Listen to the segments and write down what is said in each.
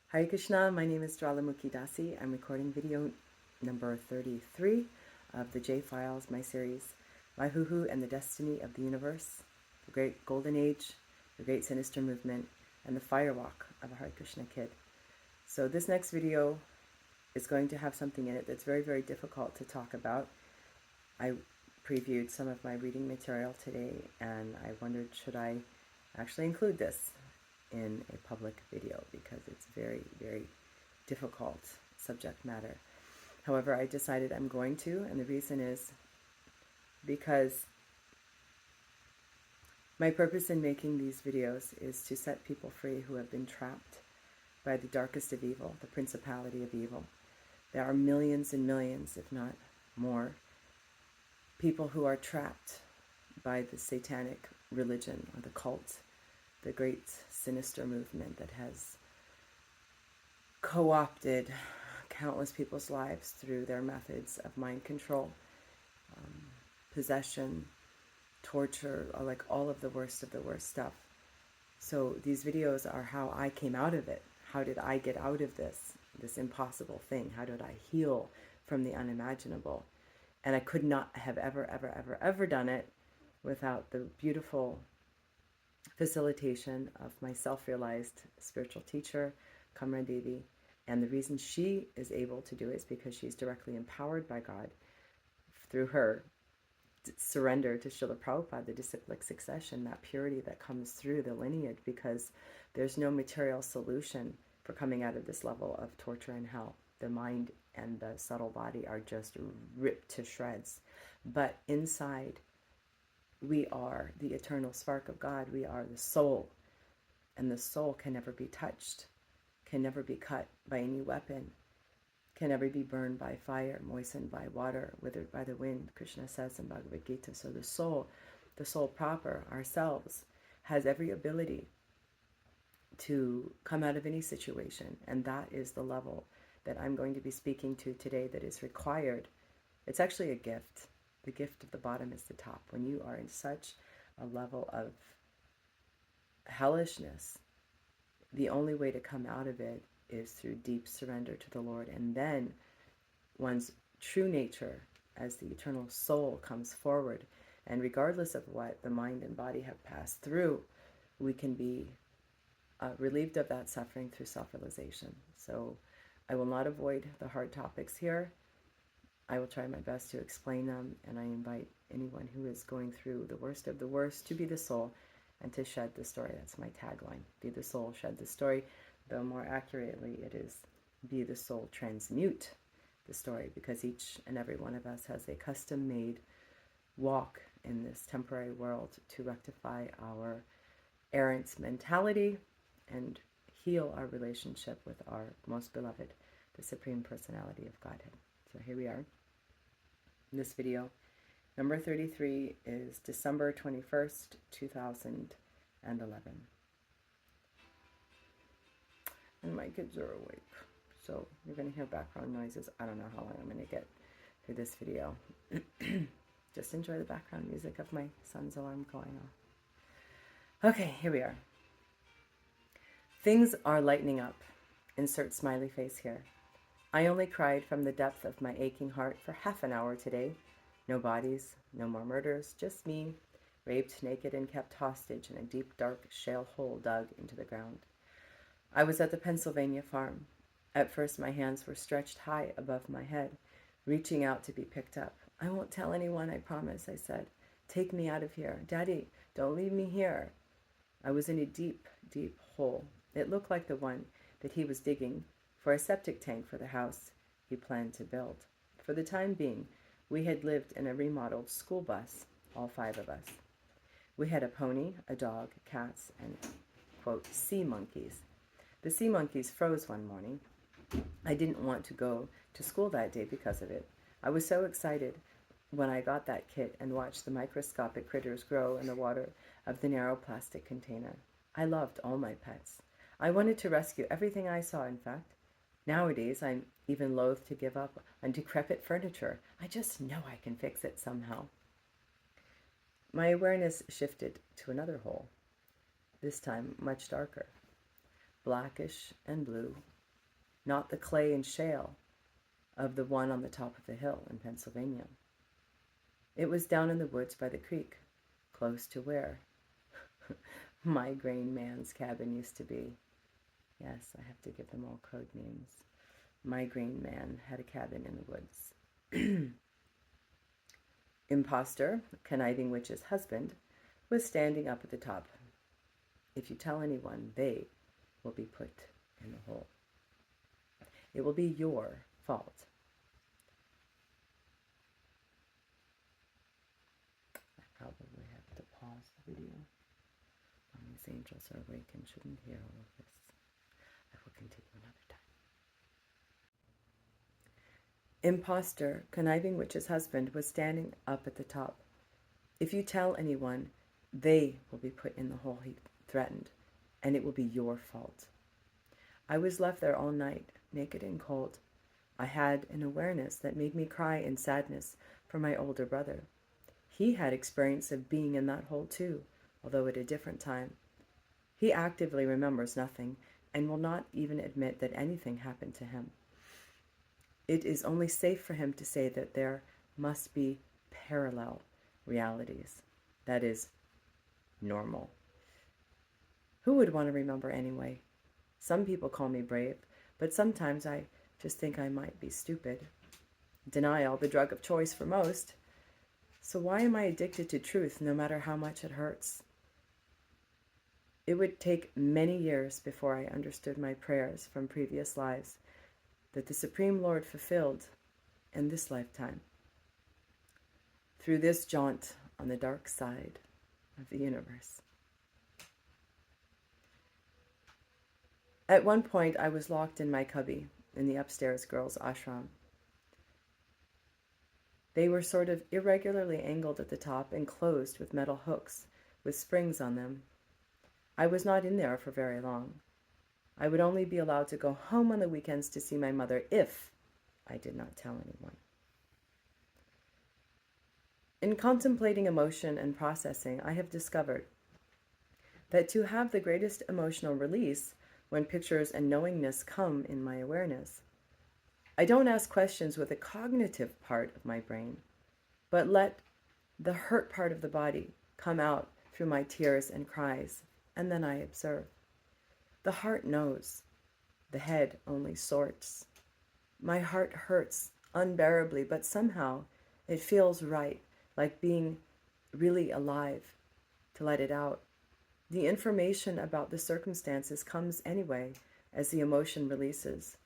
Hare Krishna, my name is Jvalamukhi. I'm recording video number 33 of the J Files, my series, My Hoo and the Destiny of the Universe, the Great Golden Age, the Great Sinister Movement, and the Firewalk of a Hare Krishna Kid. So this next video is going to have something in it that's very, very difficult to talk about. I previewed some of my reading material today, and I wondered, should I actually include this in a public video, because it's very, very difficult subject matter. However, I decided I'm going to, and the reason is because my purpose in making these videos is to set people free who have been trapped by the darkest of evil, the principality of evil. There are millions and millions, if not more, people who are trapped by the satanic religion or the cult, the Great Sinister Movement that has co-opted countless people's lives through their methods of mind control, possession, torture, like all of the worst stuff. So these videos are how I came out of it. How did I get out of this impossible thing? How did I heal from the unimaginable? And I could not have ever done it without the beautiful facilitation of my self-realized spiritual teacher, Kamra Devi. And the reason she is able to do it is because she's directly empowered by God through her surrender to Srila Prabhupada, the disciplic succession, that purity that comes through the lineage, because there's no material solution for coming out of this level of torture and hell. The mind and the subtle body are just ripped to shreds. But inside, we are the eternal spark of God. We are the soul. And the soul can never be touched, can never be cut by any weapon, can never be burned by fire, moistened by water, withered by the wind, Krishna says in Bhagavad Gita. So the soul proper, ourselves, has every ability to come out of any situation. And that is the level that I'm going to be speaking to today that is required. It's actually a gift. The gift of the bottom is the top. When you are in such a level of hellishness, the only way to come out of it is through deep surrender to the Lord. And then one's true nature as the eternal soul comes forward. And regardless of what the mind and body have passed through, we can be relieved of that suffering through self-realization. So I will not avoid the hard topics here. I will try my best to explain them, and I invite anyone who is going through the worst of the worst to be the soul and to shed the story. That's my tagline. Be the soul, shed the story. Though more accurately it is, be the soul, transmute the story, because each and every one of us has a custom-made walk in this temporary world to rectify our errant mentality and heal our relationship with our most beloved, the Supreme Personality of Godhead. So here we are. This video, number 33, is December 21st, 2011. And my kids are awake, so you're going to hear background noises. I don't know how long I'm going to get through this video. Just enjoy the background music of my son's alarm going off. Okay, here we are. Things are lightening up. Insert smiley face here. I only cried from the depth of my aching heart for half an hour today. No bodies, no more murders, just me, raped naked and kept hostage in a deep, dark shale hole dug into the ground. I was at the Pennsylvania farm. At first my hands were stretched high above my head, reaching out to be picked up. I won't tell anyone, I promise, I said. Take me out of here. Daddy, don't leave me here. I was in a deep, deep hole. It looked like the one that he was digging for a septic tank for the house he planned to build. For the time being, we had lived in a remodeled school bus, all 5 of us. We had a pony, a dog, cats, and, quote, sea monkeys. The sea monkeys froze one morning. I didn't want to go to school that day because of it. I was so excited when I got that kit and watched the microscopic critters grow in the water of the narrow plastic container. I loved all my pets. I wanted to rescue everything I saw, in fact. Nowadays, I'm even loath to give up on decrepit furniture. I just know I can fix it somehow. My awareness shifted to another hole, this time much darker. Blackish and blue, not the clay and shale of the one on the top of the hill in Pennsylvania. It was down in the woods by the creek, close to where Migraine Man's cabin used to be. Yes, I have to give them all code names. Migraine Man had a cabin in the woods. Imposter, conniving witch's husband, was standing up at the top. If you tell anyone, they will be put in the hole. It will be your fault. I probably have to pause the video. These angels are awake and shouldn't hear all of this. I will continue another time. Imposter, conniving witch's husband, was standing up at the top. If you tell anyone, they will be put in the hole, he threatened, and it will be your fault. I was left there all night, naked and cold. I had an awareness that made me cry in sadness for my older brother. He had experience of being in that hole too, although at a different time. He actively remembers nothing and will not even admit that anything happened to him. It is only safe for him to say that there must be parallel realities. That is normal. Who would want to remember anyway? Some people call me brave, but sometimes I just think I might be stupid. Denial, the drug of choice for most. So why am I addicted to truth no matter how much it hurts? It would take many years before I understood my prayers from previous lives that the Supreme Lord fulfilled in this lifetime. Through this jaunt on the dark side of the universe. At one point, I was locked in my cubby in the upstairs girls' ashram. They were sort of irregularly angled at the top and closed with metal hooks with springs on them. I was not in there for very long. I would only be allowed to go home on the weekends to see my mother if I did not tell anyone. In contemplating emotion and processing, I have discovered that to have the greatest emotional release when pictures and knowingness come in my awareness, I don't ask questions with the cognitive part of my brain, but let the hurt part of the body come out through my tears and cries, and then I observe. The heart knows. The head only sorts. My heart hurts unbearably, but somehow it feels right, like being really alive, to let it out. The information about the circumstances comes anyway as the emotion releases.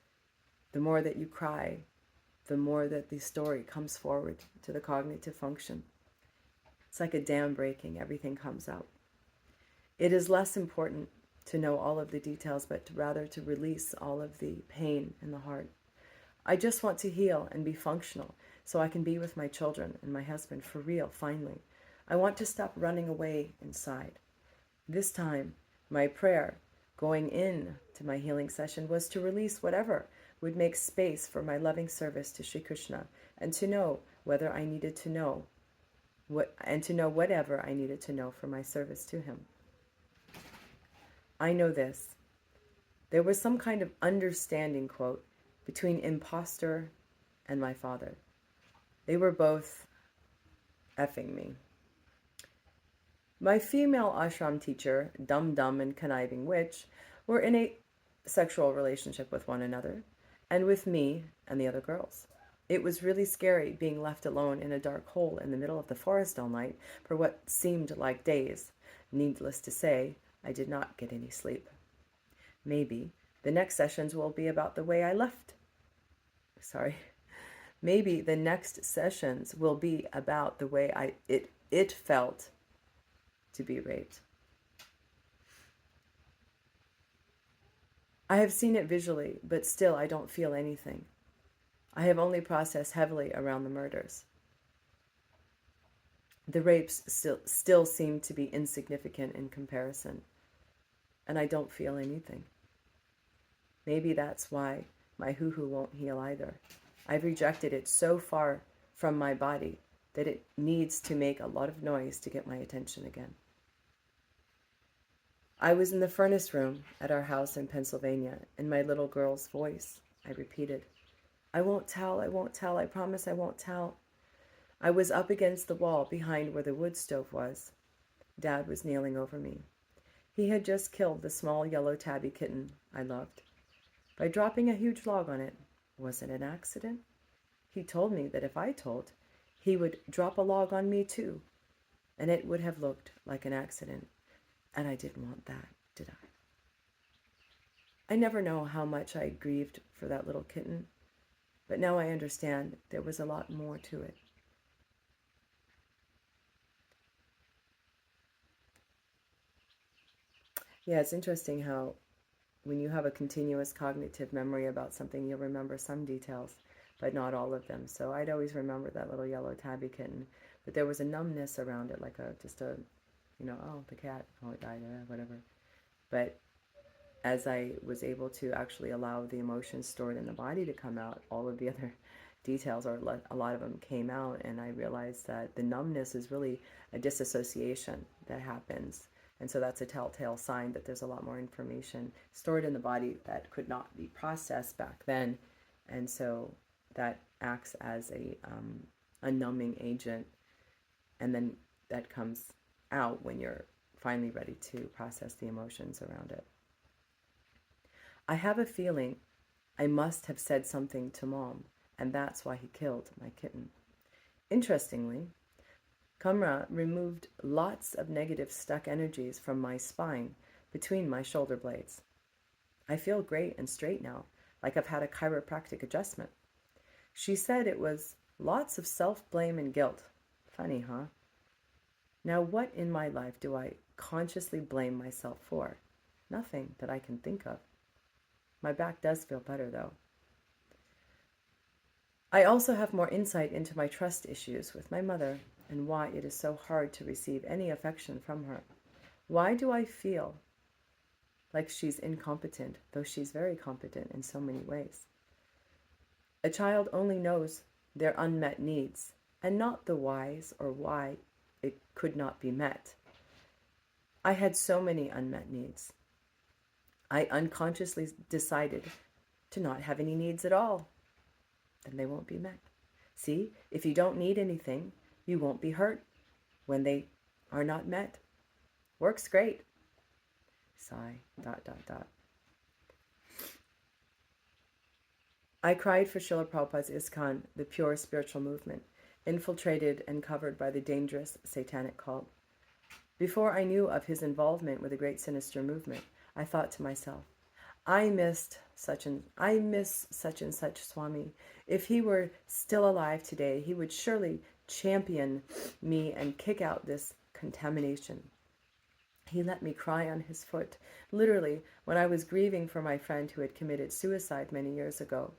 The more that you cry, the more that the story comes forward to the cognitive function. It's like a dam breaking, everything comes out. It is less important to know all of the details, but rather to release all of the pain in the heart. I just want to heal and be functional so I can be with my children and my husband for real, finally. I want to stop running away inside. This time, my prayer going in to my healing session was to release whatever would make space for my loving service to Sri Krishna, and to know whether I needed to know whatever I needed to know for my service to him. I know this. There was some kind of understanding, quote, between imposter and my father. They were both effing me. My female ashram teacher, dumb and conniving witch, were in a sexual relationship with one another, and with me and the other girls. It was really scary being left alone in a dark hole in the middle of the forest all night for what seemed like days. Needless to say, I did not get any sleep. Maybe the next sessions will be about the way I left. Maybe the next sessions will be about the way it felt to be raped. I have seen it visually, but still I don't feel anything. I have only processed heavily around the murders. The rapes still seem to be insignificant in comparison, and I don't feel anything. Maybe that's why my hoo-hoo won't heal either. I've rejected it so far from my body that it needs to make a lot of noise to get my attention again. I was in the furnace room at our house in Pennsylvania, and my little girl's voice I repeated. I won't tell, I promise I won't tell. I was up against the wall behind where the wood stove was. Dad was kneeling over me. He had just killed the small yellow tabby kitten I loved by dropping a huge log on it. Was it an accident? He told me that if I told, he would drop a log on me too, and it would have looked like an accident. And I didn't want that, did I? I never know how much I grieved for that little kitten, but now I understand there was a lot more to it. Yeah, it's interesting how when you have a continuous cognitive memory about something, you'll remember some details, but not all of them. So I'd always remember that little yellow tabby kitten, but there was a numbness around it, like oh, the cat, oh, it died, whatever. But as I was able to actually allow the emotions stored in the body to come out, all of the other details, or a lot of them, came out, and I realized that the numbness is really a disassociation that happens. And so that's a telltale sign that there's a lot more information stored in the body that could not be processed back then. And so that acts as a numbing agent. And then that comes out when you're finally ready to process the emotions around it. I have a feeling I must have said something to Mom, and that's why he killed my kitten. Interestingly, Kamra removed lots of negative stuck energies from my spine between my shoulder blades. I feel great and straight now, like I've had a chiropractic adjustment. She said it was lots of self-blame and guilt. Funny, huh? Now, what in my life do I consciously blame myself for? Nothing that I can think of. My back does feel better, though. I also have more insight into my trust issues with my mother and why it is so hard to receive any affection from her. Why do I feel like she's incompetent, though she's very competent in so many ways? A child only knows their unmet needs and not the whys or why it could not be met. I had so many unmet needs. I unconsciously decided to not have any needs at all. Then they won't be met. See, if you don't need anything, you won't be hurt when they are not met. Works great. Sigh, ... I cried for Srila Prabhupada's ISKCON, the pure spiritual movement, infiltrated and covered by the dangerous satanic cult. Before I knew of his involvement with the Great Sinister Movement, I thought to myself, I miss such and such Swami. If he were still alive today, he would surely champion me and kick out this contamination. He let me cry on his foot, literally, when I was grieving for my friend who had committed suicide many years ago.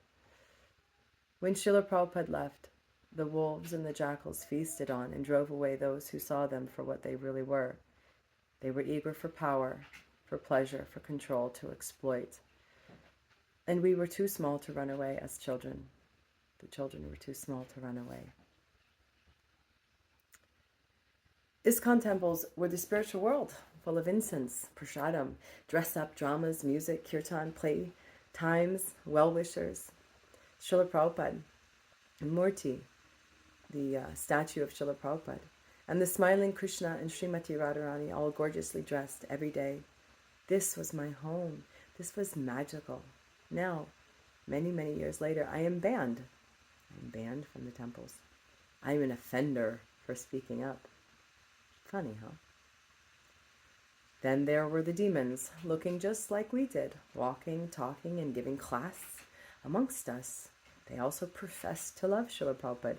When Srila Prabhupada left, the wolves and the jackals feasted on and drove away those who saw them for what they really were. They were eager for power, for pleasure, for control, to exploit. And we were too small to run away as children. The children were too small to run away. ISKCON temples were the spiritual world, full of incense, prasadam, dress-up dramas, music, kirtan, play, times, well-wishers. Srila Prabhupada, Murti, the statue of Srila Prabhupada, and the smiling Krishna and Srimati Radharani, all gorgeously dressed every day. This was my home. This was magical. Now, many, many years later, I am banned. I am banned from the temples. I am an offender for speaking up. Funny, huh? Then there were the demons, looking just like we did, walking, talking, and giving class amongst us. They also professed to love Srila Prabhupada,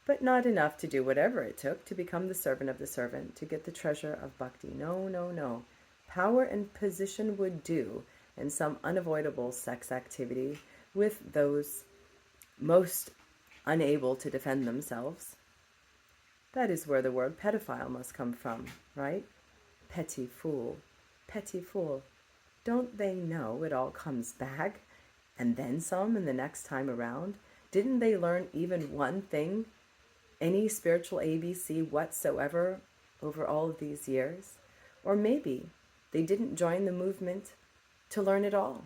but not enough to do whatever it took to become the servant of the servant, to get the treasure of bhakti. No, no, no. Power and position would do, and some unavoidable sex activity with those most unable to defend themselves. That is where the word pedophile must come from, right? Petty fool. Petty fool. Don't they know it all comes back? And then some in the next time around? Didn't they learn even one thing? Any spiritual ABC whatsoever over all of these years? Or maybe they didn't join the movement to learn it all,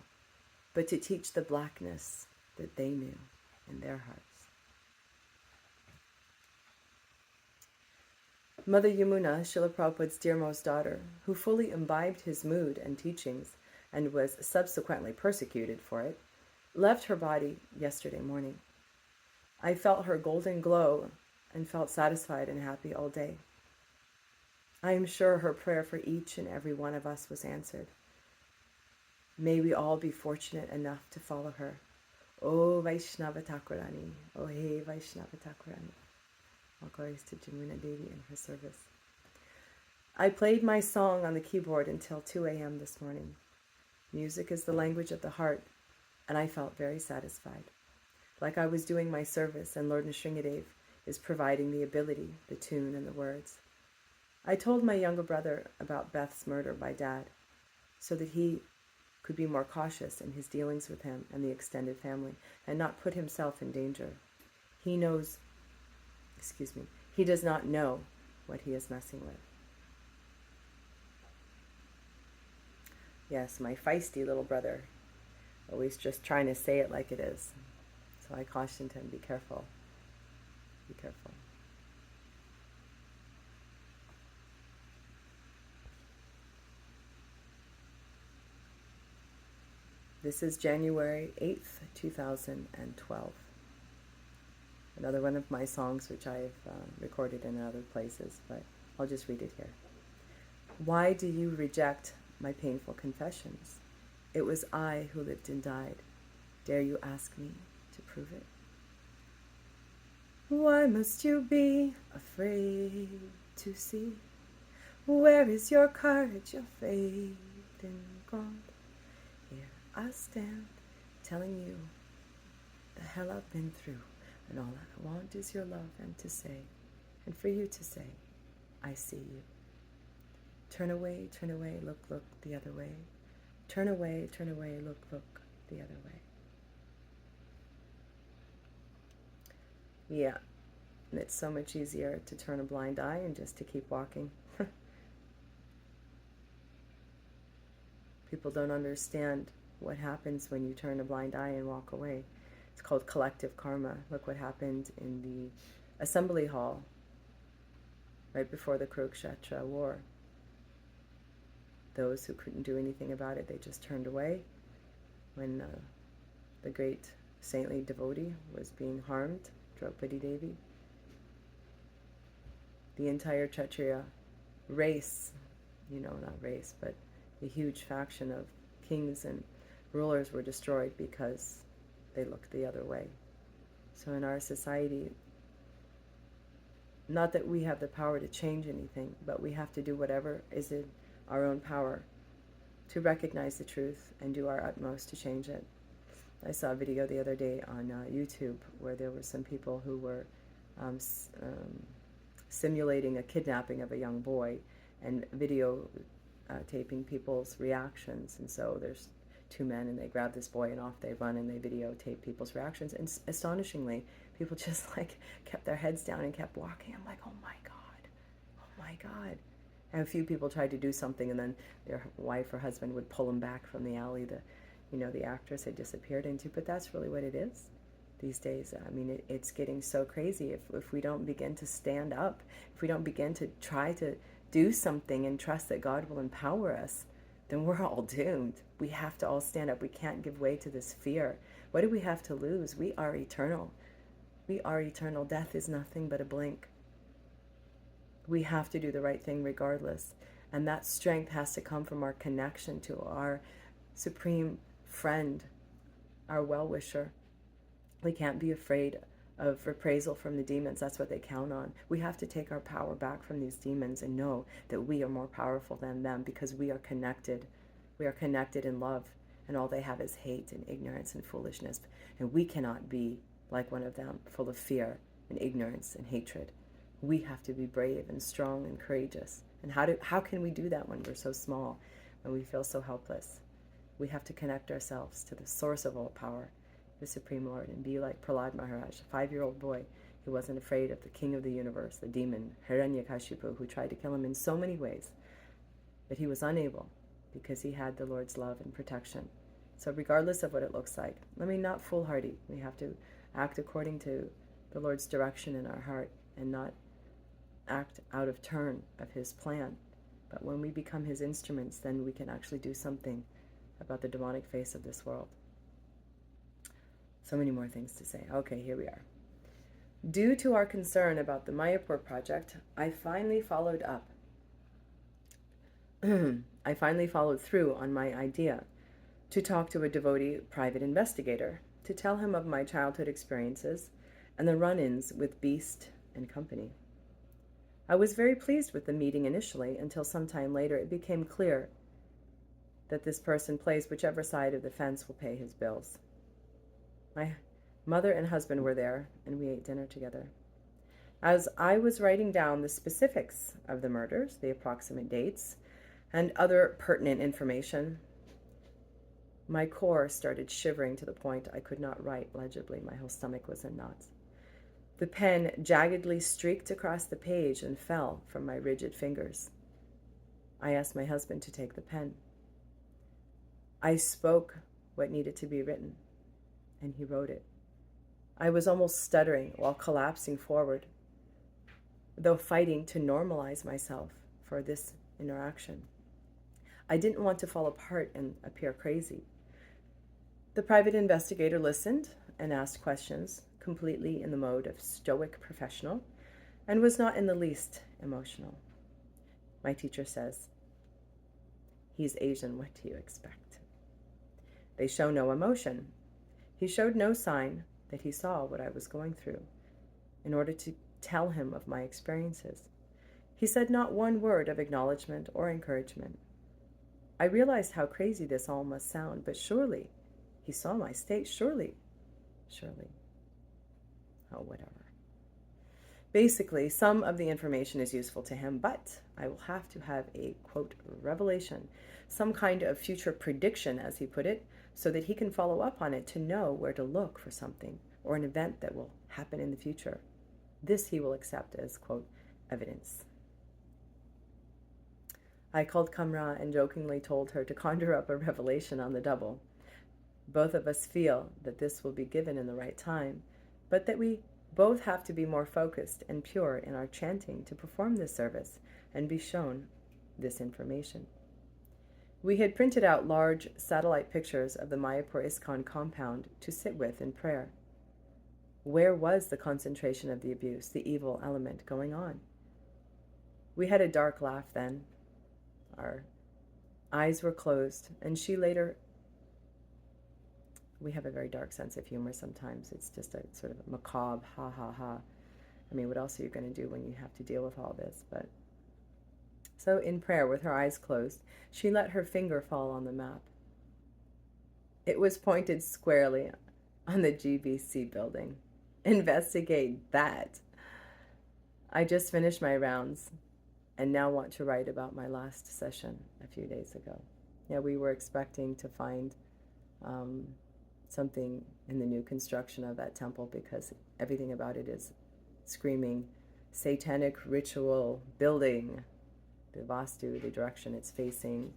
but to teach the blackness that they knew in their hearts. Mother Yamuna, Srila Prabhupada's dearmost daughter, who fully imbibed his mood and teachings and was subsequently persecuted for it, left her body yesterday morning. I felt her golden glow and felt satisfied and happy all day. I am sure her prayer for each and every one of us was answered. May we all be fortunate enough to follow her. O Vaishnava Thakurani, O Hey Vaishnava Thakurani. All glories to Jamuna Devi and her service. I played my song on the keyboard until 2 a.m. this morning. Music is the language of the heart, and I felt very satisfied. Like I was doing my service, and Lord Nrsingadev is providing the ability, the tune, and the words. I told my younger brother about Beth's murder by Dad, so that he could be more cautious in his dealings with him and the extended family, and not put himself in danger. He does not know what he is messing with. Yes, my feisty little brother, always just trying to say it like it is. So I cautioned him, be careful. Be careful. This is January 8th, 2012. Another one of my songs which I've recorded in other places, but I'll just read it here. Why do you reject my painful confessions? It was I who lived and died. Dare you ask me to prove it? Why must you be afraid to see? Where is your courage, your faith in God? Here I stand, telling you the hell I've been through, and all I want is your love and to say, and for you to say, I see you. Turn away, look the other way. Turn away, look the other way. Yeah, and it's so much easier to turn a blind eye and just to keep walking. People don't understand what happens when you turn a blind eye and walk away. It's called collective karma. Look what happened in the assembly hall right before the Kurukshetra war. Those who couldn't do anything about it, they just turned away. When the great saintly devotee was being harmed, Draupadi Devi, the entire Kshatriya race, not race, but a huge faction of kings and rulers were destroyed because they looked the other way. So in our society, not that we have the power to change anything, but we have to do whatever is in our own power to recognize the truth and do our utmost to change it. I saw a video the other day on YouTube where there were some people who were simulating a kidnapping of a young boy and video taping people's reactions. And so there's two men and they grab this boy and off they run and they videotape people's reactions. And astonishingly, people just kept their heads down and kept walking. I'm like, oh my God. And a few people tried to do something, and then their wife or husband would pull them back from the alley the actress had disappeared into. But that's really what it is these days. I mean, it's getting so crazy. If we don't begin to stand up, if we don't begin to try to do something and trust that God will empower us, then we're all doomed. We have to all stand up. We can't give way to this fear. What do we have to lose? We are eternal. We are eternal. Death is nothing but a blink. We have to do the right thing regardless. And that strength has to come from our connection to our supreme friend, our well-wisher. We can't be afraid of reprisal from the demons. That's what they count on. We have to take our power back from these demons and know that we are more powerful than them because we are connected. We are connected in love, and all they have is hate and ignorance and foolishness. And we cannot be like one of them, full of fear and ignorance and hatred. We have to be brave and strong and courageous. And how can we do that when we're so small, when we feel so helpless? We have to connect ourselves to the source of all power, the Supreme Lord, and be like Prahlad Maharaj, a 5-year-old boy who wasn't afraid of the king of the universe, the demon, Hiranyakashipu, who tried to kill him in so many ways. But he was unable because he had the Lord's love and protection. So regardless of what it looks like, not foolhardy. We have to act according to the Lord's direction in our heart and not act out of turn of His plan. But when we become His instruments, then we can actually do something about the demonic face of this world. So many more things to say. Okay, here we are. Due to our concern about the Mayapur project, I finally followed up. I finally followed through on my idea to talk to a devotee private investigator, to tell him of my childhood experiences and the run-ins with beast and company. I was very pleased with the meeting initially, until sometime later it became clear that this person plays whichever side of the fence will pay his bills. My mother and husband were there, and we ate dinner together. As I was writing down the specifics of the murders, the approximate dates, and other pertinent information, my core started shivering to the point I could not write legibly. My whole stomach was in knots. The pen jaggedly streaked across the page and fell from my rigid fingers. I asked my husband to take the pen. I spoke what needed to be written, and he wrote it. I was almost stuttering while collapsing forward, though fighting to normalize myself for this interaction. I didn't want to fall apart and appear crazy. The private investigator listened and asked questions, completely in the mode of stoic professional, and was not in the least emotional. My teacher says, "He's Asian, what do you expect?" They show no emotion. He showed no sign that he saw what I was going through in order to tell him of my experiences. He said not one word of acknowledgement or encouragement. I realized how crazy this all must sound, but surely he saw my state, surely. Oh, whatever. Basically, some of the information is useful to him, but I will have to have a, quote, revelation, some kind of future prediction, as he put it, so that he can follow up on it to know where to look for something or an event that will happen in the future. This he will accept as, quote, evidence. I called Kamra and jokingly told her to conjure up a revelation on the double. Both of us feel that this will be given in the right time, but that we both have to be more focused and pure in our chanting to perform this service and be shown this information. We had printed out large satellite pictures of the Mayapur ISKCON compound to sit with in prayer. Where was the concentration of the abuse, the evil element going on? We had a dark laugh then. Our eyes were closed, and we have a very dark sense of humor sometimes. It's just a sort of macabre, ha ha ha. I mean, what else are you going to do when you have to deal with all this? But so in prayer, with her eyes closed, she let her finger fall on the map. It was pointed squarely on the GBC building. Investigate that. I just finished my rounds and now want to write about my last session a few days ago. Yeah, we were expecting to find something in the new construction of that temple, because everything about it is screaming satanic ritual building. The Vastu, the direction it's facing,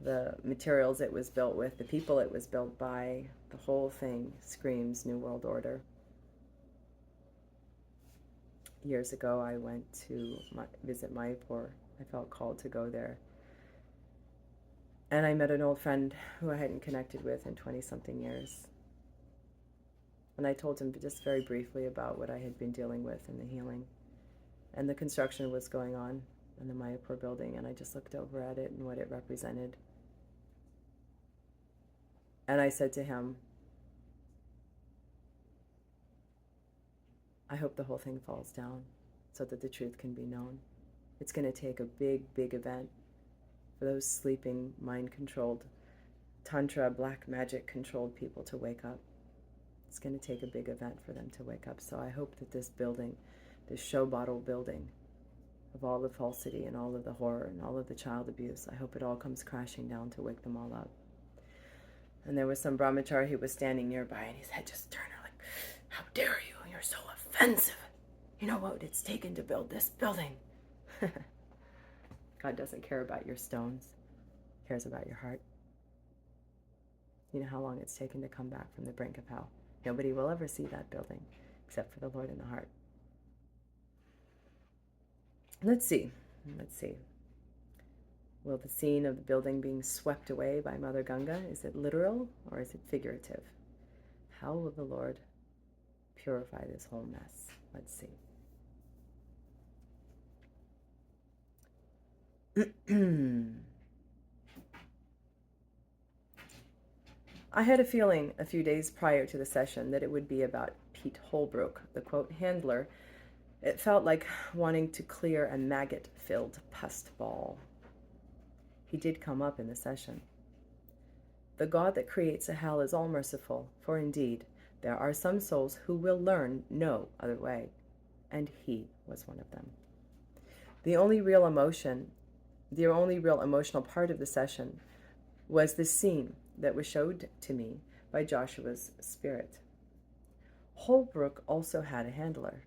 the materials it was built with, the people it was built by, the whole thing screams New World Order. Years ago, I went to visit Mayapur. I felt called to go there. And I met an old friend who I hadn't connected with in 20-something years. And I told him just very briefly about what I had been dealing with in the healing. And the construction was going on in the Mayapur building, and I just looked over at it and what it represented. And I said to him, I hope the whole thing falls down so that the truth can be known. It's going to take a big, big event for those sleeping, mind-controlled, tantra, black magic-controlled people to wake up. It's going to take a big event for them to wake up. So I hope that this building, this show bottle building of all the falsity and all of the horror and all of the child abuse, I hope it all comes crashing down to wake them all up. And there was some brahmachari who was standing nearby, and his head just turned like, how dare you? You're so offensive. You know what it's taken to build this building. God doesn't care about your stones. He cares about your heart. You know how long it's taken to come back from the brink of hell. Nobody will ever see that building except for the Lord in the heart. Let's see. Will the scene of the building being swept away by Mother Ganga, is it literal or is it figurative? How will the Lord purify this whole mess? Let's see. I had a feeling a few days prior to the session that it would be about Pete Holbrook, the quote handler. It felt like wanting to clear a maggot-filled pus ball. He did come up in the session. The God that creates a hell is all-merciful, for indeed there are some souls who will learn no other way, and he was one of them. The only real emotional part of the session was the scene that was showed to me by Joshua's spirit. Holbrook also had a handler.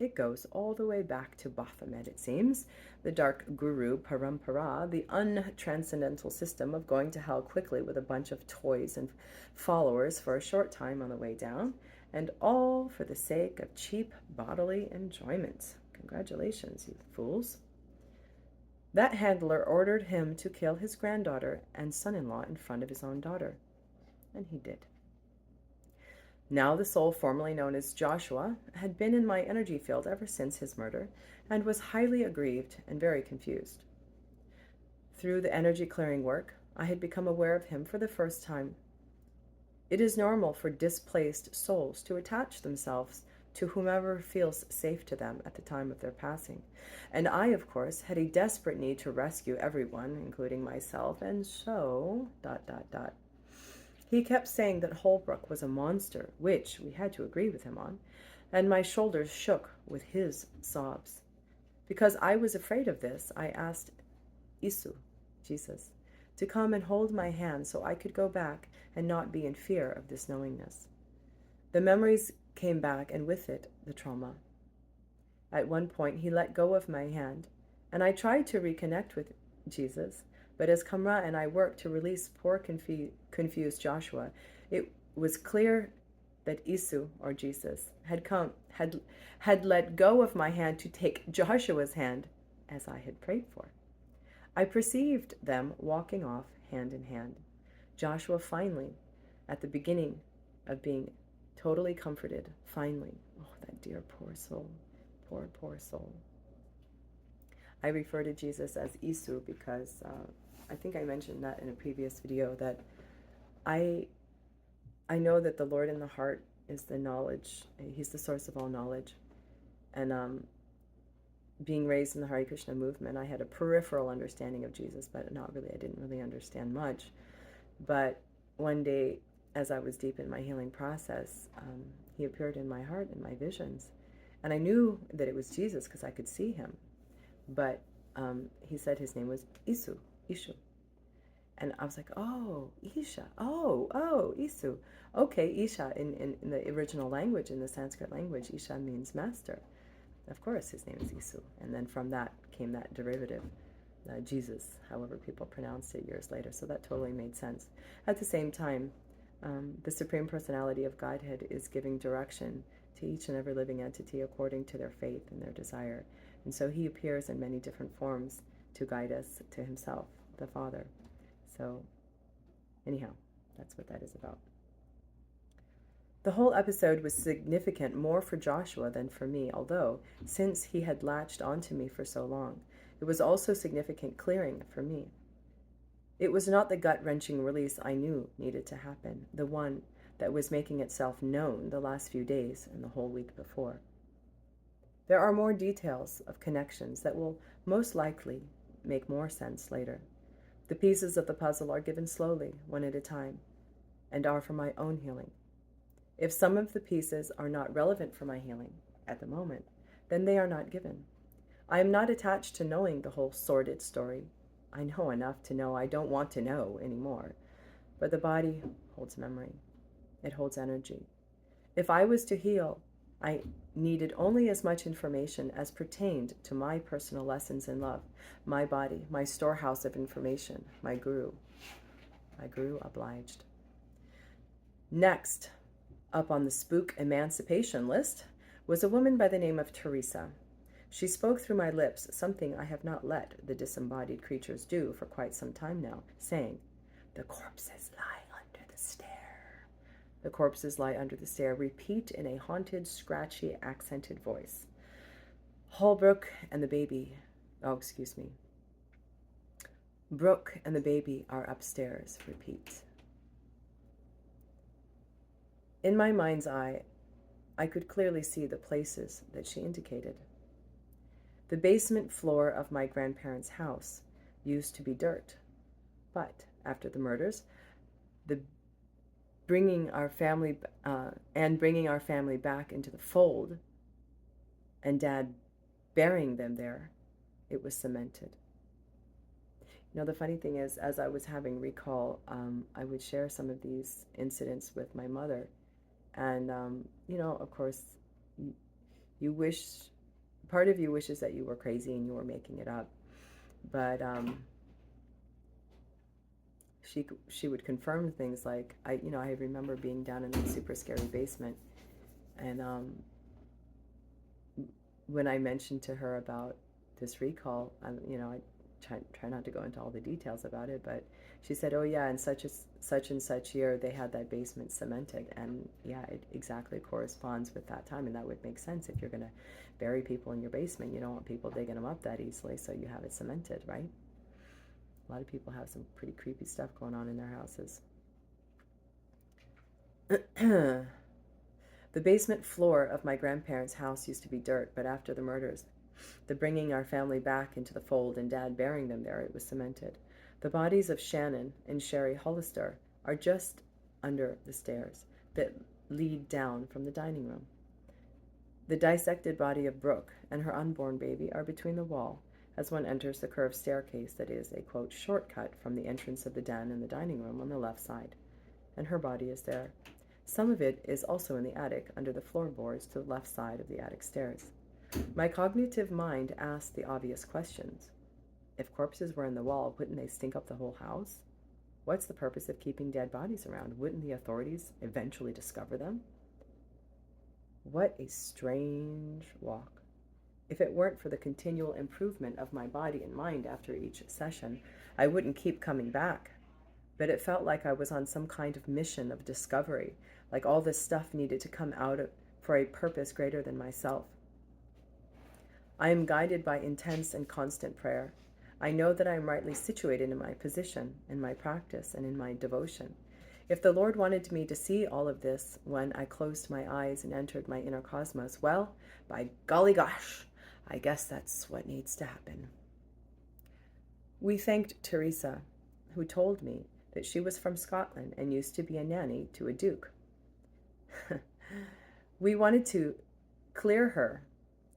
It goes all the way back to Baphomet, it seems, the dark guru parampara, the untranscendental system of going to hell quickly with a bunch of toys and followers for a short time on the way down, and all for the sake of cheap bodily enjoyment. Congratulations, you fools. That handler ordered him to kill his granddaughter and son-in-law in front of his own daughter, and he did. Now the soul formerly known as Joshua had been in my energy field ever since his murder and was highly aggrieved and very confused. Through the energy clearing work, I had become aware of him for the first time. It is normal for displaced souls to attach themselves to whomever feels safe to them at the time of their passing. And I, of course, had a desperate need to rescue everyone, including myself, and so... He kept saying that Holbrook was a monster, which we had to agree with him on, and my shoulders shook with his sobs. Because I was afraid of this, I asked Isu, Jesus, to come and hold my hand so I could go back and not be in fear of this knowingness. The memories came back, and with it, the trauma. At one point, he let go of my hand, and I tried to reconnect with Jesus, but as Kamra and I worked to release poor confused Joshua, it was clear that Isu, or Jesus, had let go of my hand to take Joshua's hand, as I had prayed for. I perceived them walking off hand in hand. Joshua finally, at the beginning of being totally comforted, finally. Oh, that dear poor soul. Poor soul. I refer to Jesus as Isu because I think I mentioned that in a previous video, that I know that the Lord in the heart is the knowledge. He's the source of all knowledge. And being raised in the Hare Krishna movement, I had a peripheral understanding of Jesus, but not really. I didn't really understand much. But one day, as I was deep in my healing process, he appeared in my heart, in my visions. And I knew that it was Jesus because I could see him. But he said his name was Ishu. And I was like, oh, Isha. Oh, Isu. Okay, Isha, in the original language, in the Sanskrit language, Isha means master. Of course, his name is Isu. And then from that came that derivative, Jesus, however people pronounced it years later. So that totally made sense. At the same time, the Supreme Personality of Godhead is giving direction to each and every living entity according to their faith and their desire. And so he appears in many different forms to guide us to himself, the Father. So anyhow, that's what that is about. The whole episode was significant more for Joshua than for me, although, since he had latched onto me for so long, it was also significant clearing for me. It was not the gut-wrenching release I knew needed to happen, the one that was making itself known the last few days and the whole week before. There are more details of connections that will most likely make more sense later. The pieces of the puzzle are given slowly, one at a time, and are for my own healing. If some of the pieces are not relevant for my healing at the moment, then they are not given. I am not attached to knowing the whole sordid story. I know enough to know I don't want to know anymore. But the body holds memory. It holds energy. If I was to heal, I needed only as much information as pertained to my personal lessons in love, my body, my storehouse of information, my guru. My guru obliged. Next up on the spook emancipation list was a woman by the name of Teresa. She spoke through my lips, something I have not let the disembodied creatures do for quite some time now, saying, "The corpses lie under the stair." The corpses lie under the stair. Repeat in a haunted, scratchy, accented voice. Holbrook and the baby, Brooke and the baby are upstairs. Repeat. In my mind's eye, I could clearly see the places that she indicated. The basement floor of my grandparents' house used to be dirt, but after the murders, bringing our family back into the fold, and Dad burying them there, it was cemented. You know, the funny thing is, as I was having recall, I would share some of these incidents with my mother, and of course, you wish. Part of you wishes that you were crazy and you were making it up, but she would confirm things like, I remember being down in that super scary basement, and when I mentioned to her about this recall, I try not to go into all the details about it, but she said, "Oh yeah, in such and such year they had that basement cemented," and yeah, it exactly corresponds with that time, and that would make sense. If you're going to bury people in your basement, you don't want people digging them up that easily, so you have it cemented, right? A lot of people have some pretty creepy stuff going on in their houses. The basement floor of my grandparents' house used to be dirt, but after the murders, the bringing our family back into the fold and Dad burying them there, it was cemented. The bodies of Shannon and Sherry Hollister are just under the stairs that lead down from the dining room. The dissected body of Brooke and her unborn baby are between the wall as one enters the curved staircase that is a, quote, shortcut from the entrance of the den and the dining room on the left side, and her body is there. Some of it is also in the attic under the floorboards to the left side of the attic stairs. My cognitive mind asked the obvious questions. If corpses were in the wall, wouldn't they stink up the whole house? What's the purpose of keeping dead bodies around? Wouldn't the authorities eventually discover them? What a strange walk. If it weren't for the continual improvement of my body and mind after each session, I wouldn't keep coming back. But it felt like I was on some kind of mission of discovery, like all this stuff needed to come out for a purpose greater than myself. I am guided by intense and constant prayer. I know that I am rightly situated in my position, in my practice, and in my devotion. If the Lord wanted me to see all of this when I closed my eyes and entered my inner cosmos, well, by golly gosh, I guess that's what needs to happen. We thanked Teresa, who told me that she was from Scotland and used to be a nanny to a duke. We wanted to clear her,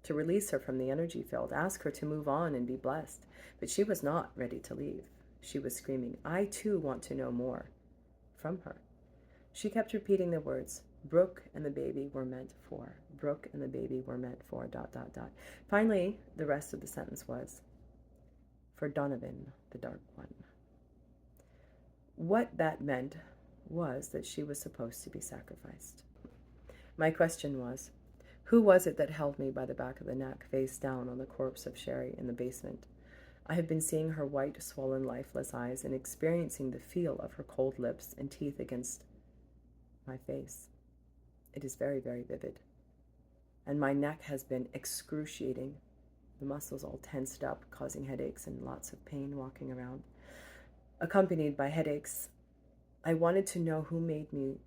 to release her from the energy field, ask her to move on and be blessed, but she was not ready to leave. She was screaming, "I too want to know more," from her. She kept repeating the words, "Brooke and the baby were meant for. Brooke and the baby were meant for, ... Finally, the rest of the sentence was, "For Donovan, the Dark One." What that meant was that she was supposed to be sacrificed. My question was, who was it that held me by the back of the neck, face down on the corpse of Sherry in the basement? I have been seeing her white, swollen, lifeless eyes and experiencing the feel of her cold lips and teeth against my face. It is very, very vivid. And my neck has been excruciating, the muscles all tensed up, causing headaches and lots of pain walking around. Accompanied by headaches, I wanted to know who made me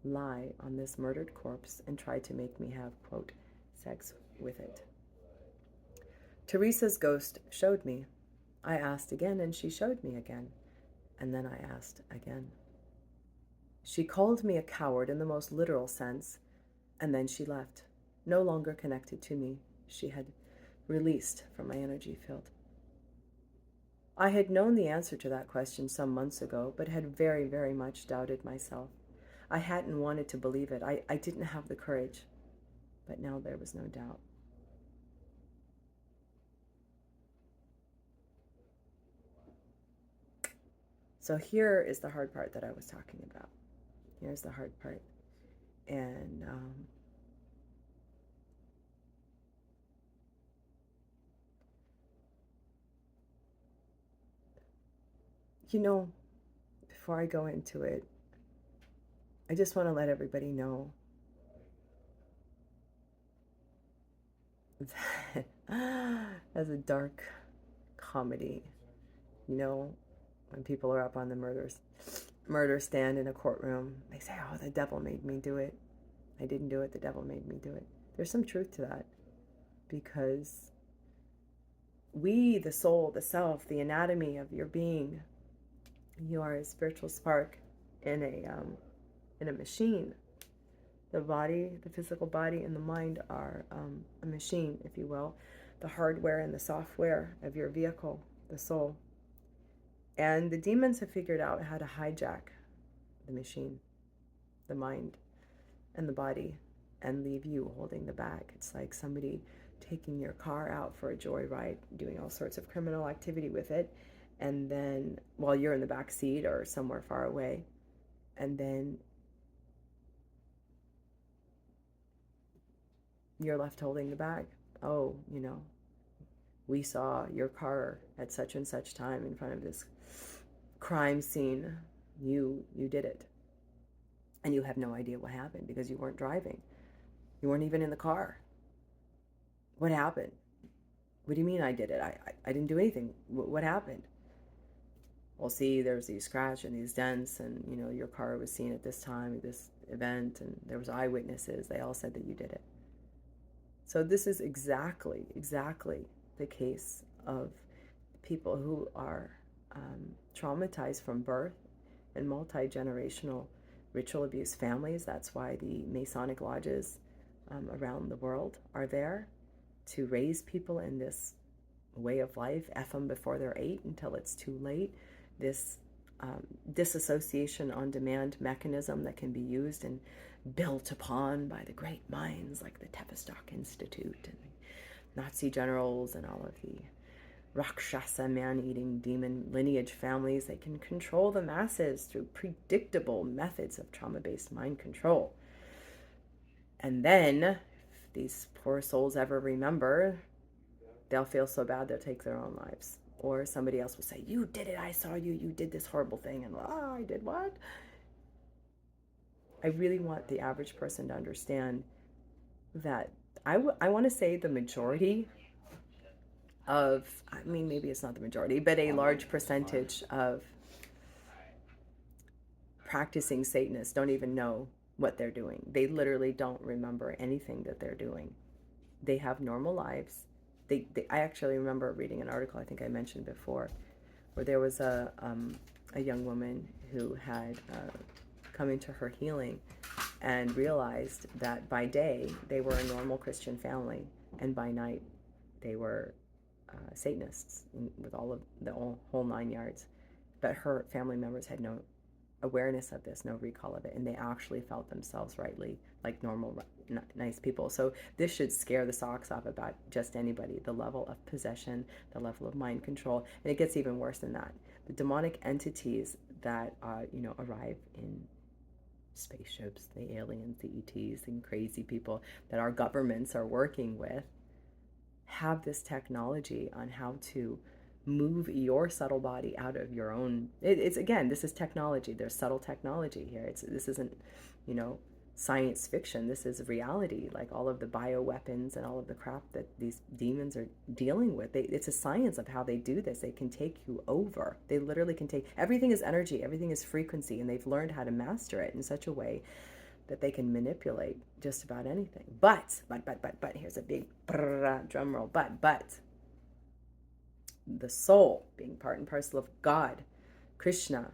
lie on this murdered corpse and tried to make me have, quote, sex with it. Teresa's ghost showed me. I asked again, and she showed me again. And then I asked again. She called me a coward in the most literal sense, and then she left, no longer connected to me. She had released from my energy field. I had known the answer to that question some months ago, but had very, very much doubted myself. I hadn't wanted to believe it. I didn't have the courage, but now there was no doubt. So here is the hard part that I was talking about. Here's the hard part. And before I go into it, I just want to let everybody know that as a dark comedy, when people are up on the murder stand in a courtroom, they say, oh, the devil made me do it. I didn't do it, the devil made me do it. There's some truth to that, because we, the soul, the self, the anatomy of your being, you are a spiritual spark in a machine. The body, the physical body, and the mind are a machine, if you will, the hardware and the software of your vehicle, the soul. And the demons have figured out how to hijack the machine, the mind, and the body, and leave you holding the bag. It's like somebody taking your car out for a joyride, doing all sorts of criminal activity with it, and then while you're in the back seat or somewhere far away, and then you're left holding the bag. Oh, we saw your car at such and such time in front of this crime scene. You did it. And you have no idea what happened because you weren't driving. You weren't even in the car. What happened? What do you mean I did it? I didn't do anything. What happened? Well, see, there's these scratches and these dents, and your car was seen at this time at this event, and there was eyewitnesses. They all said that you did it. So this is exactly the case of people who are traumatized from birth and multi-generational ritual abuse families. That's why the Masonic lodges around the world are there, to raise people in this way of life, F them before they're 8 until it's too late. This disassociation on demand mechanism that can be used and built upon by the great minds like the Tavistock Institute and Nazi generals and all of the Rakshasa, man-eating demon lineage families. They can control the masses through predictable methods of trauma-based mind control. And then, if these poor souls ever remember, they'll feel so bad they'll take their own lives. Or somebody else will say, you did it, I saw you, you did this horrible thing. And, I did what? I really want the average person to understand that I want to say the majority of, maybe it's not the majority, but a large percentage of practicing Satanists don't even know what they're doing. They literally don't remember anything that they're doing. They have normal lives. I actually remember reading an article, I think I mentioned before, where there was a young woman who had come into her healing and realized that by day they were a normal Christian family, and by night they were Satanists with all of the whole 9 yards. But her family members had no awareness of this, no recall of it, and they actually felt themselves rightly like normal, nice people. So this should scare the socks off about just anybody, the level of possession, the level of mind control. And it gets even worse than that. The demonic entities that arrive in spaceships, the aliens, the ETs, and crazy people that our governments are working with, have this technology on how to move your subtle body out of your own. It's again, this is technology. There's subtle technology here. This isn't, science fiction. This is reality. Like all of the bioweapons and all of the crap that these demons are dealing with. It's a science of how they do this. They can take you over. They literally can take, everything is energy. Everything is frequency. And they've learned how to master it in such a way that they can manipulate just about anything. But, here's a big drum roll. But, the soul, being part and parcel of God, Krishna,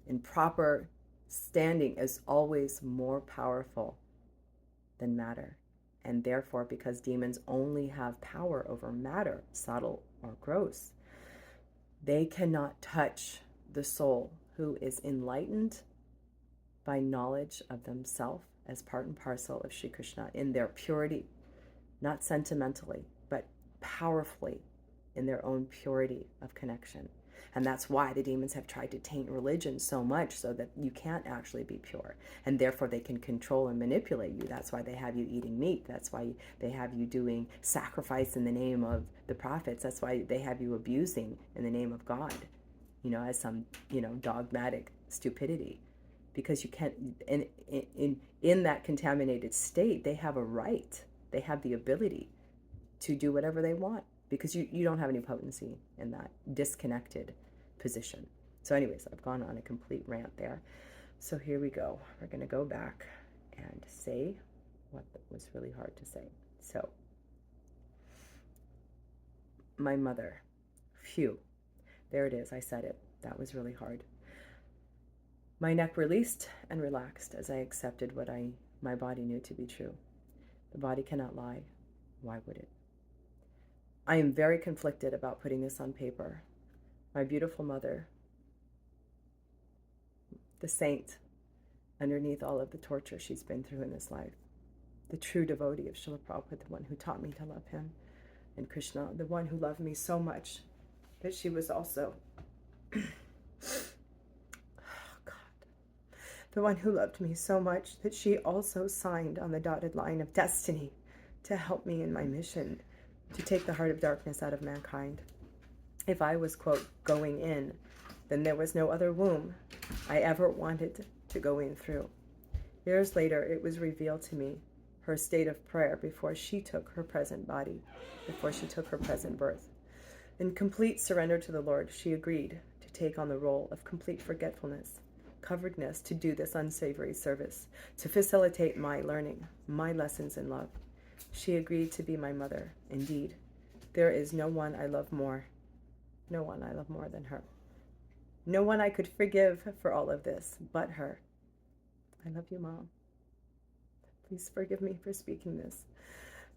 in proper standing, is always more powerful than matter. And therefore, because demons only have power over matter, subtle or gross, they cannot touch the soul who is enlightened by knowledge of themselves as part and parcel of Sri Krishna in their purity, not sentimentally, but powerfully in their own purity of connection. And that's why the demons have tried to taint religion so much, so that you can't actually be pure. And therefore they can control and manipulate you. That's why they have you eating meat. That's why they have you doing sacrifice in the name of the prophets. That's why they have you abusing in the name of God, as some, dogmatic stupidity. Because you can't, in that contaminated state, they have a right. They have the ability to do whatever they want, because you don't have any potency in that disconnected position. So anyways, I've gone on a complete rant there. So here we go. We're going to go back and say what was really hard to say. So, my mother. Phew. There it is. I said it. That was really hard. My neck released and relaxed as I accepted what my body knew to be true. The body cannot lie. Why would it? I am very conflicted about putting this on paper. My beautiful mother, the saint, underneath all of the torture she's been through in this life, the true devotee of Srila Prabhupada, the one who taught me to love him, and Krishna, the one who loved me so much that she was also, oh God, the one who loved me so much that she also signed on the dotted line of destiny to help me in my mission to take the heart of darkness out of mankind. If I was, quote, going in, then there was no other womb I ever wanted to go in through. Years later, it was revealed to me, her state of prayer before she took her present body, before she took her present birth. In complete surrender to the Lord, she agreed to take on the role of complete forgetfulness, coveredness, to do this unsavory service, to facilitate my learning, my lessons in love. She agreed to be my mother. Indeed, there is no one I love more. No one I love more than her. No one I could forgive for all of this but her. I love you, Mom. Please forgive me for speaking this.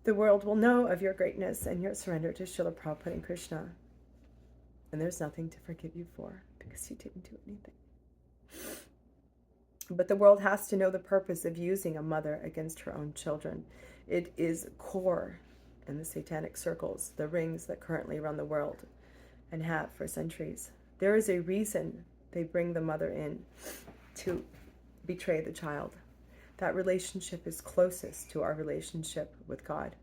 The world will know of your greatness and your surrender to Srila Prabhupada and Krishna. And there's nothing to forgive you for, because you didn't do anything. But the world has to know the purpose of using a mother against her own children. It is core in the satanic circles, the rings that currently run the world and have for centuries. There is a reason they bring the mother in to betray the child. That relationship is closest to our relationship with God.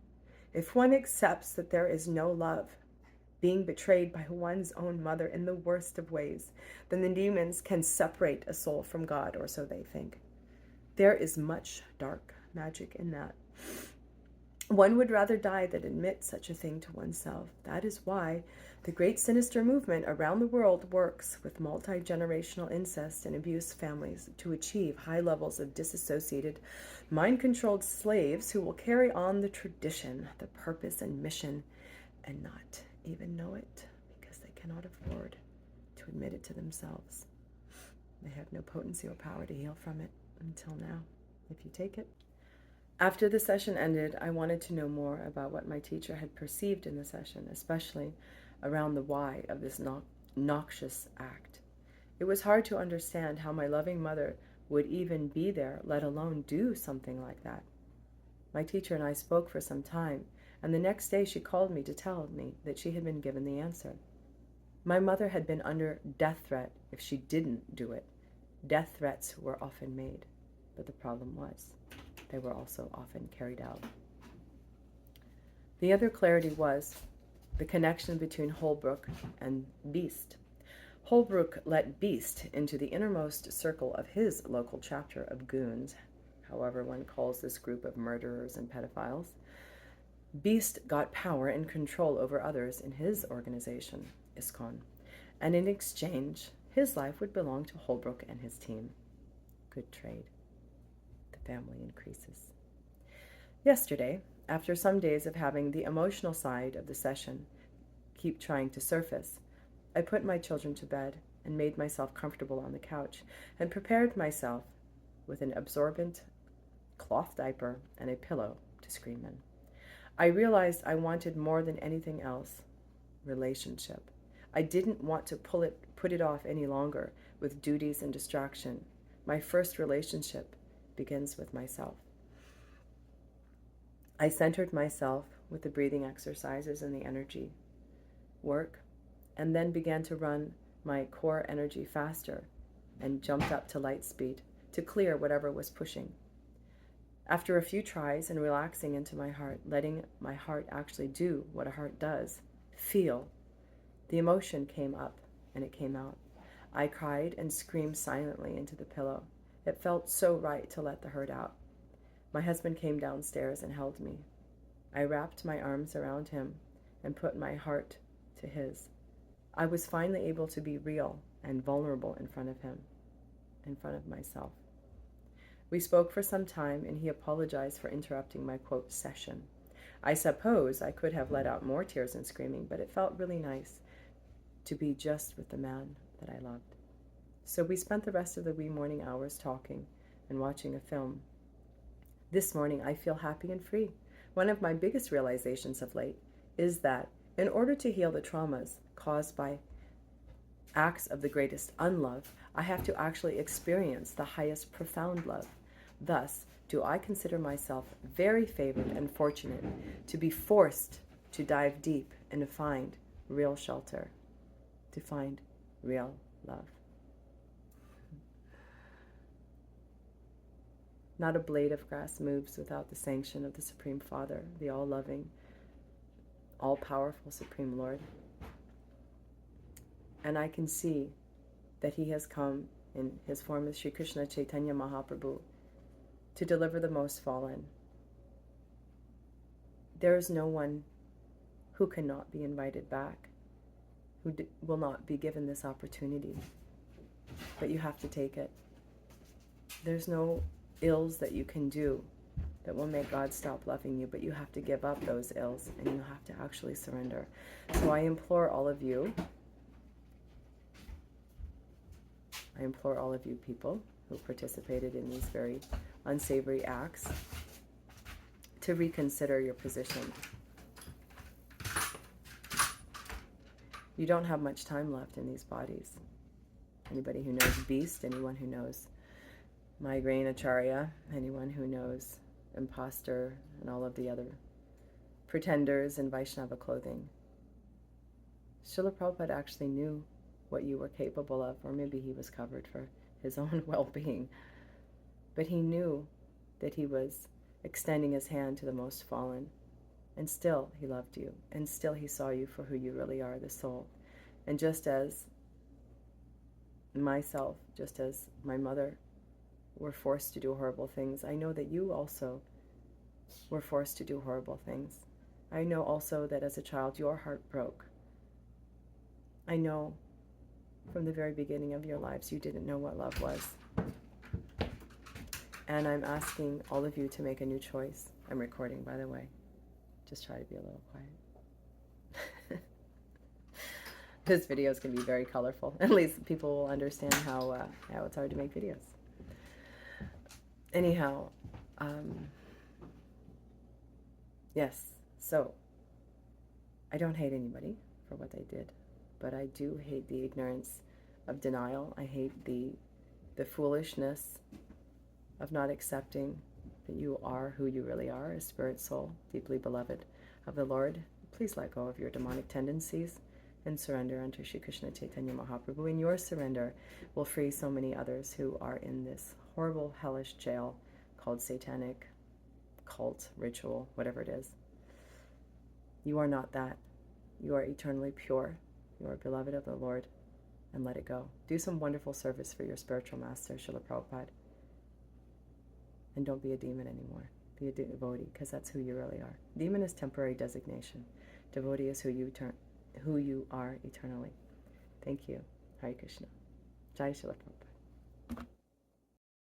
If one accepts that there is no love, being betrayed by one's own mother in the worst of ways, then the demons can separate a soul from God, or so they think. There is much dark magic in that. One would rather die than admit such a thing to oneself. That is why the Great Sinister Movement around the world works with multi-generational incest and abuse families to achieve high levels of disassociated, mind-controlled slaves who will carry on the tradition, the purpose and mission, and not even know it, because they cannot afford to admit it to themselves. They have no potency or power to heal from it until now, if you take it. After the session ended, I wanted to know more about what my teacher had perceived in the session, especially around the why of this noxious act. It was hard to understand how my loving mother would even be there, let alone do something like that. My teacher and I spoke for some time, and the next day she called me to tell me that she had been given the answer. My mother had been under death threat if she didn't do it. Death threats were often made, but the problem was they were also often carried out. The other clarity was the connection between Holbrook and Beast. Holbrook let Beast into the innermost circle of his local chapter of goons, however one calls this group of murderers and pedophiles. Beast got power and control over others in his organization, ISKCON, and in exchange, his life would belong to Holbrook and his team. Good trade. The family increases. Yesterday, after some days of having the emotional side of the session keep trying to surface, I put my children to bed and made myself comfortable on the couch and prepared myself with an absorbent cloth diaper and a pillow to scream in. I realized I wanted more than anything else, relationship. I didn't want to put it off any longer with duties and distraction. My first relationship begins with myself. I centered myself with the breathing exercises and the energy work, and then began to run my core energy faster and jumped up to light speed to clear whatever was pushing. After a few tries and relaxing into my heart, letting my heart actually do what a heart does, feel, the emotion came up and it came out. I cried and screamed silently into the pillow. It felt so right to let the hurt out. My husband came downstairs and held me. I wrapped my arms around him and put my heart to his. I was finally able to be real and vulnerable in front of him, in front of myself. We spoke for some time, and he apologized for interrupting my, quote, session. I suppose I could have let out more tears and screaming, but it felt really nice to be just with the man that I loved. So we spent the rest of the wee morning hours talking and watching a film. This morning I feel happy and free. One of my biggest realizations of late is that in order to heal the traumas caused by acts of the greatest unlove, I have to actually experience the highest profound love. Thus, do I consider myself very favored and fortunate to be forced to dive deep and to find real shelter, to find real love. Not a blade of grass moves without the sanction of the Supreme Father, the all-loving, all-powerful Supreme Lord. And I can see that he has come in his form as Sri Krishna Caitanya Mahaprabhu to deliver the most fallen. There is no one who cannot be invited back, who will not be given this opportunity. But you have to take it. There's no ills that you can do that will make God stop loving you, but you have to give up those ills and you have to actually surrender. So I implore all of you people who participated in these very unsavory acts to reconsider your position. You don't have much time left in these bodies. Anybody who knows beast, anyone who knows migraine acharya, anyone who knows imposter and all of the other pretenders in Vaishnava clothing. Srila Prabhupada actually knew what you were capable of, or maybe he was covered for his own well-being. But he knew that he was extending his hand to the most fallen, and still he loved you, and still he saw you for who you really are, the soul. And just as myself, just as my mother were forced to do horrible things, I know that you also were forced to do horrible things. I know also that as a child your heart broke. I know from the very beginning of your lives you didn't know what love was. And I'm asking all of you to make a new choice. I'm recording, by the way. Just try to be a little quiet. This video is going to be very colorful. At least people will understand how it's hard to make videos. Anyhow, yes, so I don't hate anybody for what they did, but I do hate the ignorance of denial. I hate the foolishness of not accepting that you are who you really are, a spirit soul, deeply beloved of the Lord. Please let go of your demonic tendencies and surrender unto Sri Krishna Chaitanya Mahaprabhu. And your surrender will free so many others who are in this horrible, hellish jail called satanic cult, ritual, whatever it is. You are not that. You are eternally pure. You are beloved of the Lord, and let it go. Do some wonderful service for your spiritual master, Srila Prabhupada. And don't be a demon anymore. Be a devotee, because that's who you really are. Demon is temporary designation. Devotee is who you are eternally. Thank you. Hare Krishna. Jai Srila Prabhupada.